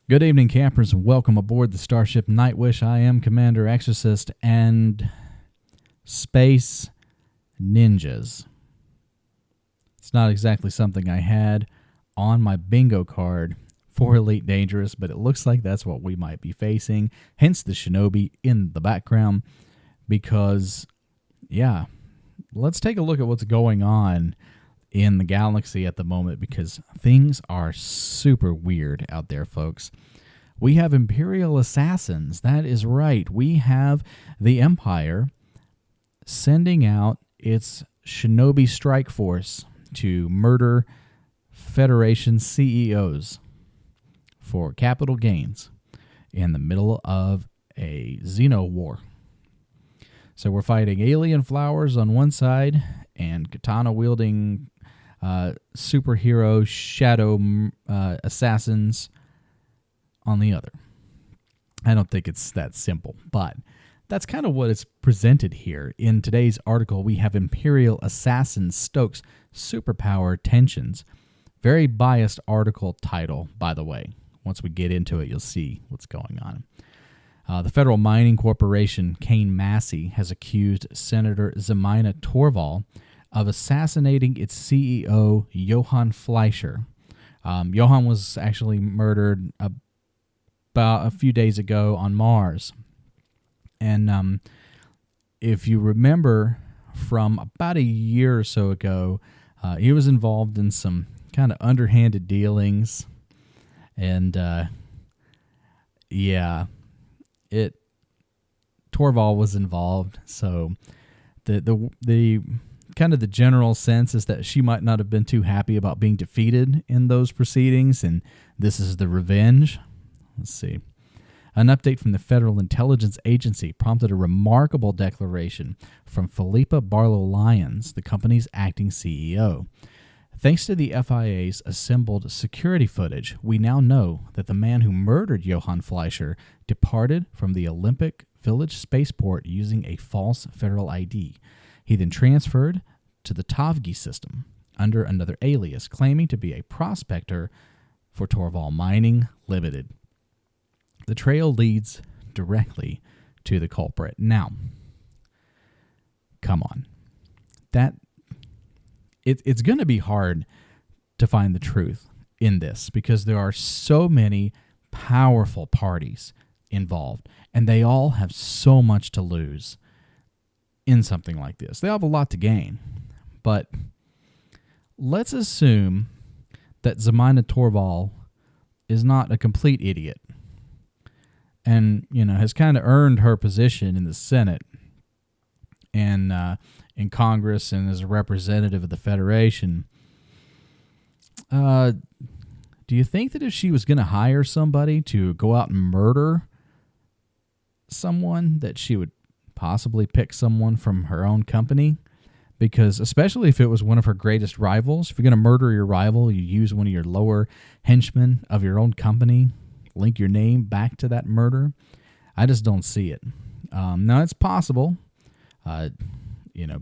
Good evening, campers, and welcome aboard the Starship Nightwish. I am Commander Exorcist and Space Ninjas. It's not exactly something I had on my bingo card for Elite Dangerous, but it looks like that's what we might be facing, hence the shinobi in the background, because, yeah, let's take a look at what's going on in the galaxy at the moment, because things are super weird out there, folks. We have Imperial assassins. That is right. We have the Empire sending out its shinobi strike force to murder Federation CEOs for capital gains in the middle of a Xeno war. So we're fighting alien flowers on one side and katana-wielding superhero shadow assassins on the other. I don't think it's that simple, but that's kind of what it's presented here. In today's article, we have Imperial assassins stokes superpower tensions. Very biased article title, by the way. Once we get into it, you'll see what's going on. The Federal Mining Corporation, Caine-Massey, has accused Senator Zemaina Torval of assassinating its CEO, Johann Fleischer. Johann was actually murdered about a few days ago on Mars. And if you remember from about a year or so ago, he was involved in some kind of underhanded dealings. And, Torval was involved. So the kind of the general sense is that she might not have been too happy about being defeated in those proceedings, and this is the revenge. Let's see. An update from the Federal Intelligence Agency prompted a remarkable declaration from Philippa Barlow-Lyons, the company's acting CEO. Thanks to the FIA's assembled security footage, we now know that the man who murdered Johann Fleischer departed from the Olympic Village spaceport using a false federal ID. He then transferred to the Tavgi system under another alias, claiming to be a prospector for Torval Mining Limited. The trail leads directly to the culprit. Now, come on. It's going to be hard to find the truth in this because there are so many powerful parties involved, and they all have so much to lose in something like this. They have a lot to gain, but let's assume that Zemaina Torval is not a complete idiot and, has kind of earned her position in the Senate and in Congress and as a representative of the Federation. Do you think that if she was going to hire somebody to go out and murder someone, that she would possibly pick someone from her own company? Because especially if it was one of her greatest rivals, if you're going to murder your rival, you use one of your lower henchmen of your own company, link your name back to that murder. I just don't see it. Now, it's possible.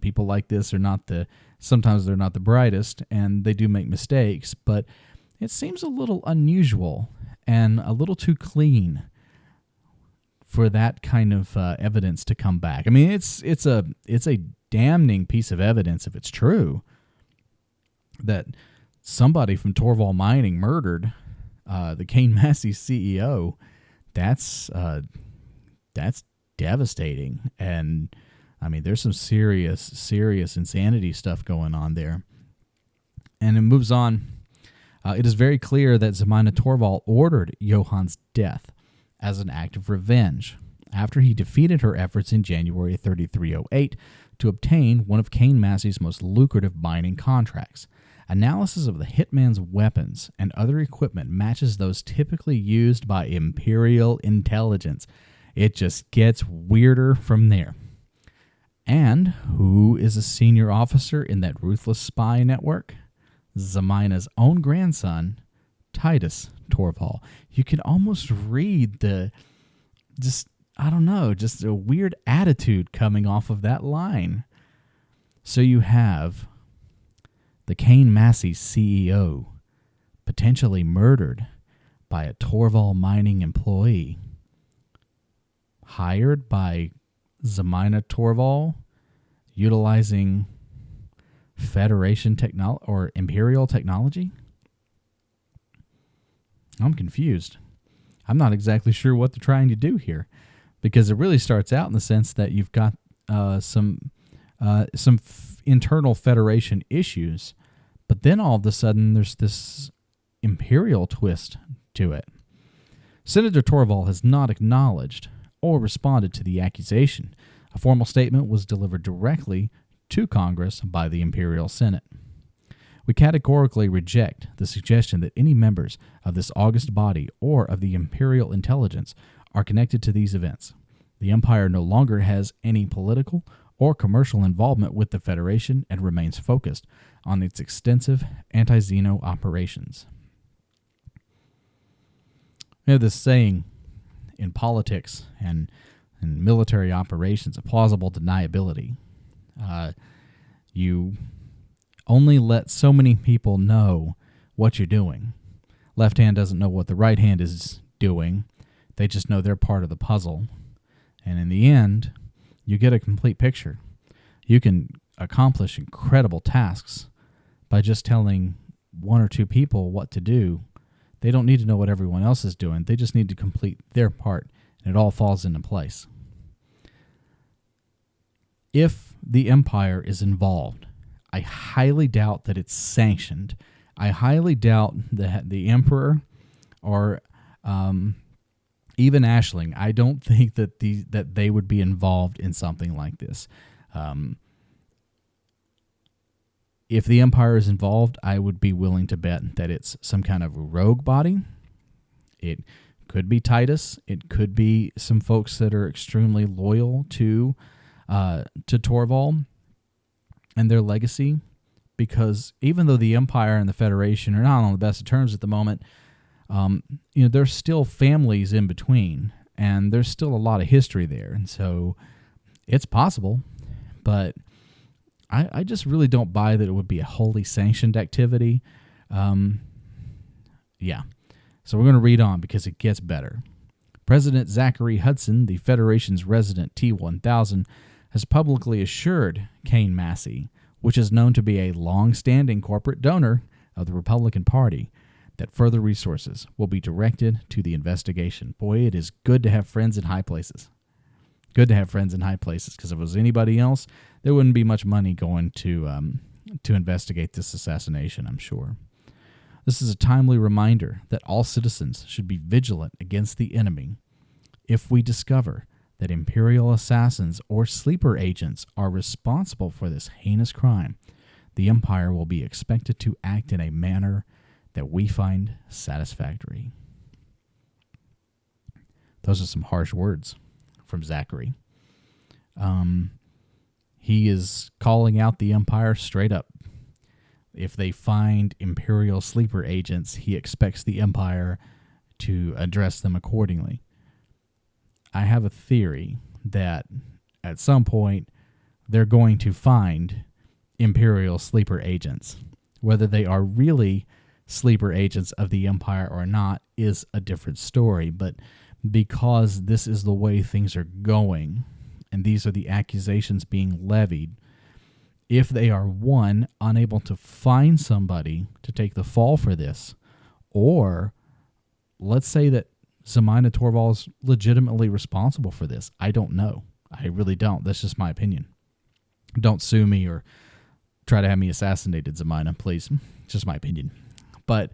People like this sometimes they're not the brightest, and they do make mistakes, but it seems a little unusual and a little too clean for that kind of evidence to come back. I mean, it's a damning piece of evidence if it's true that somebody from Torval Mining murdered the Caine-Massey CEO. That's devastating, and I mean, there's some serious insanity stuff going on there. And it moves on. It is very clear that Zemaina Torval ordered Johann's death as an act of revenge after he defeated her efforts in January 3308 to obtain one of Caine-Massey's most lucrative mining contracts. Analysis of the hitman's weapons and other equipment matches those typically used by Imperial intelligence. It just gets weirder from there. And who is a senior officer in that ruthless spy network? Zemaina's own grandson, Titus Torval. You can almost read just a weird attitude coming off of that line. So you have the Caine-Massey CEO potentially murdered by a Torval mining employee hired by Zemina Torval, utilizing Federation technology or Imperial technology? I'm confused. I'm not exactly sure what they're trying to do here, because it really starts out in the sense that you've got some internal Federation issues, but then all of a sudden there's this Imperial twist to it. Senator Torval has not acknowledged or responded to the accusation. A formal statement was delivered directly to Congress by the Imperial Senate. We categorically reject the suggestion that any members of this august body or of the Imperial intelligence are connected to these events. The Empire no longer has any political or commercial involvement with the Federation and remains focused on its extensive anti-Xeno operations. You know, this saying in politics and in military operations, a plausible deniability. You only let so many people know what you're doing. Left hand doesn't know what the right hand is doing. They just know they're part of the puzzle. And in the end, you get a complete picture. You can accomplish incredible tasks by just telling one or two people what to do. They don't need to know what everyone else is doing. They just need to complete their part, and it all falls into place. If the Empire is involved, I highly doubt that it's sanctioned. I highly doubt that the Emperor or even Ashling, I don't think that they would be involved in something like this. If the Empire is involved, I would be willing to bet that it's some kind of rogue body. It could be Titus. It could be some folks that are extremely loyal to Torval and their legacy, because even though the Empire and the Federation are not on the best of terms at the moment, there's still families in between, and there's still a lot of history there, and so it's possible, but I just really don't buy that it would be a wholly sanctioned activity. So we're going to read on because it gets better. President Zachary Hudson, the Federation's resident T-1000, has publicly assured Caine-Massey, which is known to be a long-standing corporate donor of the Republican Party, that further resources will be directed to the investigation. Boy, it is good to have friends in high places. Good to have friends in high places, because if it was anybody else, there wouldn't be much money going to investigate this assassination, I'm sure. This is a timely reminder that all citizens should be vigilant against the enemy. If we discover that Imperial assassins or sleeper agents are responsible for this heinous crime, the Empire will be expected to act in a manner that we find satisfactory. Those are some harsh words from Zachary. He is calling out the Empire straight up. If they find Imperial sleeper agents, he expects the Empire to address them accordingly. I have a theory that at some point they're going to find Imperial sleeper agents. Whether they are really sleeper agents of the Empire or not is a different story, but because this is the way things are going, and these are the accusations being levied, if they are, one, unable to find somebody to take the fall for this, or let's say that Zemina Torval is legitimately responsible for this. I don't know. I really don't. That's just my opinion. Don't sue me or try to have me assassinated, Zemina, please. It's just my opinion. But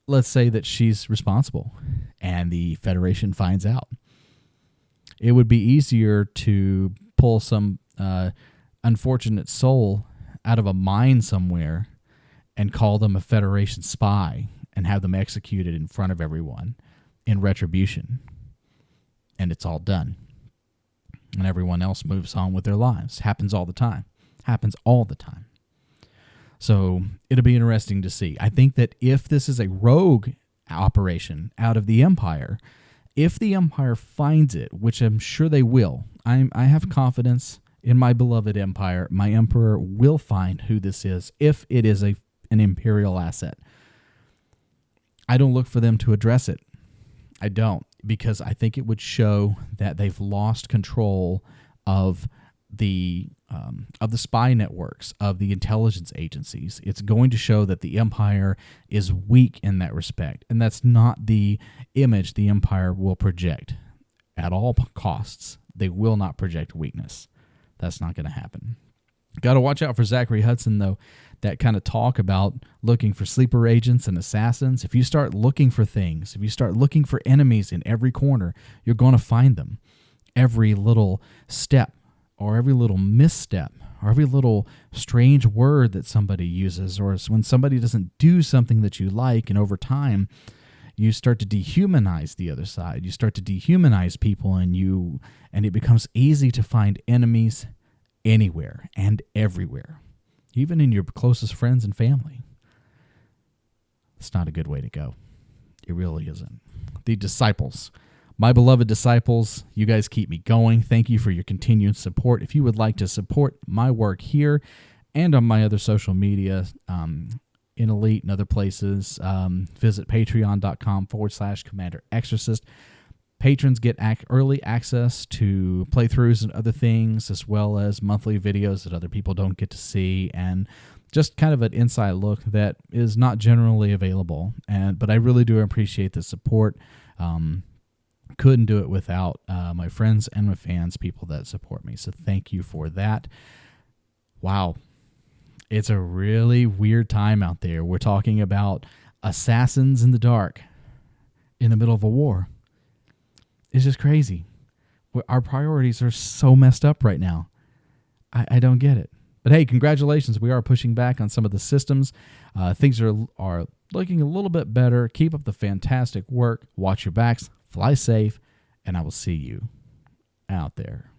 let's say that she's responsible and the Federation finds out. It would be easier to pull some unfortunate soul out of a mine somewhere and call them a Federation spy and have them executed in front of everyone in retribution. And it's all done. And everyone else moves on with their lives. Happens all the time. Happens all the time. So it'll be interesting to see. I think that if this is a rogue operation out of the Empire, if the Empire finds it, which I'm sure they will, I have confidence in my beloved Empire. My Emperor will find who this is if it is an Imperial asset. I don't look for them to address it. I don't, because I think it would show that they've lost control of the spy networks, of the intelligence agencies. It's going to show that the empire is weak in that respect, and that's not the image the empire will project at all costs. They will not project weakness. That's not going to happen. Got to watch out for Zachary Hudson, though. That kind of talk about looking for sleeper agents and assassins. If you start looking for things, if you start looking for enemies in every corner, you're going to find them. Every little step, or every little misstep, or every little strange word that somebody uses, or when somebody doesn't do something that you like, and over time you start to dehumanize the other side. You start to dehumanize people, and it becomes easy to find enemies anywhere and everywhere, even in your closest friends and family. It's not a good way to go. It really isn't. The disciples. My beloved disciples, you guys keep me going. Thank you for your continued support. If you would like to support my work here and on my other social media, in Elite and other places, visit patreon.com/Commander Exorcist. Patrons get early access to playthroughs and other things, as well as monthly videos that other people don't get to see, and just kind of an inside look that is not generally available. But I really do appreciate the support. Couldn't do it without my friends and my fans, people that support me. So thank you for that. Wow. It's a really weird time out there. We're talking about assassins in the dark in the middle of a war. It's just crazy. Our priorities are so messed up right now. I don't get it. But hey, congratulations. We are pushing back on some of the systems. Things are looking a little bit better. Keep up the fantastic work. Watch your backs. Fly safe. And I will see you out there.